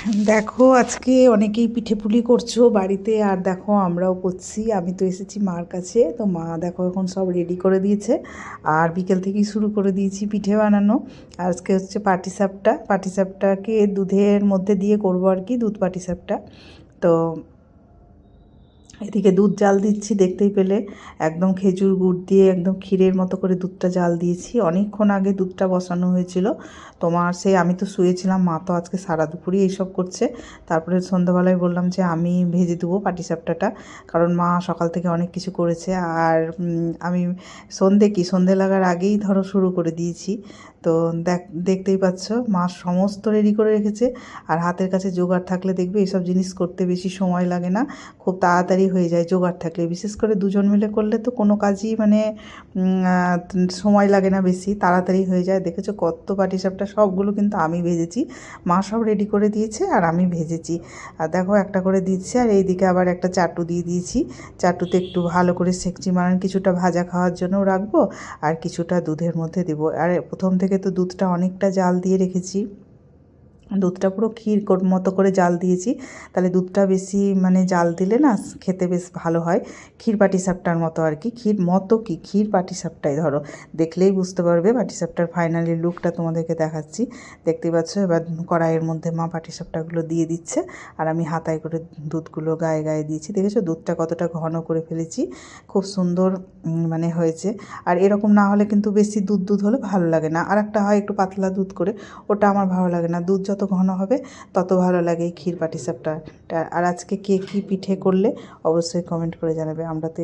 দেখো আজকে অনেকেই পিঠেপুলি করছো বাড়িতে, আর দেখো আমরাও করছি। আমি তো এসেছি মার কাছে, তো মা দেখো এখন সব রেডি করে দিয়েছে, আর বিকেল থেকেই শুরু করে দিয়েছি পিঠে বানানো। আজকে হচ্ছে পাটিসাপটা, পাটিসাপটাকে দুধের মধ্যে দিয়ে করবো আর কি, দুধ পাটিসাপটা। তো এদিকে দুধ জাল দিচ্ছি, দেখতেই পেলে একদম খেজুর গুড় দিয়ে একদম ক্ষীরের মতো করে দুধটা জাল দিয়েছি। অনেকক্ষণ আগে দুধটা বসানো হয়েছিল। তোমার সেই আমি তো শুয়েছিলাম, মা তো আজকে সারা দুপুরই এইসব করছে। তারপরে সন্ধ্যাবেলায় বললাম যে আমি ভেজে দেবো পাটিসাপটাটা, কারণ মা সকাল থেকে অনেক কিছু করেছে। আর আমি সন্ধে লাগার আগেই ধরো শুরু করে দিয়েছি। তো দেখতেই পাচ্ছ মা সমস্ত রেডি করে রেখেছে। আর হাতের কাছে জোগাড় থাকলে দেখবে এইসব জিনিস করতে বেশি সময় লাগে না, খুব তাড়াতাড়ি হয়ে যায় জোগাড় থাকলে। বিশেষ করে দুজন মিলে করলে তো কোনো কাজই মানে সময় লাগে না বেশি, তাড়াতাড়ি হয়ে যায়। দেখেছো কত পাটিসাপটা, সবগুলো কিন্তু আমি ভেজেছি। মা সব রেডি করে দিয়েছে আর আমি ভেজেছি। আর দেখো একটা করে দিচ্ছে, আর এইদিকে আবার একটা চাটু দিয়ে দিয়েছি। চাটুতে একটু ভালো করে সেকচি মারান, কিছুটা ভাজা খাওয়ার জন্যও রাখবো, আর কিছুটা দুধের মধ্যে দেবো। আর প্রথম থেকে তো দুধটা অনেকটা জাল দিয়ে রেখেছি, দুধটা পুরো ক্ষীর মতো করে জাল দিয়েছি। তাহলে দুধটা বেশি মানে জাল দিলে না খেতে বেশ ভালো হয়, ক্ষীর পাটিসাপটার মতো আর কি। ক্ষীর মতো কি, ক্ষীর পাটিসাপটাই ধরো, দেখলেই বুঝতে পারবে। পাটিসাপটার ফাইনালি লুকটা তোমাদেরকে দেখাচ্ছি, দেখতেই পাচ্ছ। এবার কড়াইয়ের মধ্যে মা পাটিসাপটাগুলো দিয়ে দিচ্ছে, আর আমি হাতায় করে দুধগুলো গায়ে গায়ে দিয়েছি। দেখেছো দুধটা কতটা ঘন করে ফেলেছি, খুব সুন্দর মানে হয়েছে। আর এরকম না হলে কিন্তু বেশি দুধ দুধ হলে ভালো লাগে না। আর একটা হয় একটু পাতলা দুধ করে, ওটা আমার ভালো লাগে না। দুধ যত ঘন হবে তত ভালো লাগে এই ক্ষীর পাটিসাপটা। আর আজকে কে কী পিঠে করলে অবশ্যই কমেন্ট করে জানাবে। আমরা তো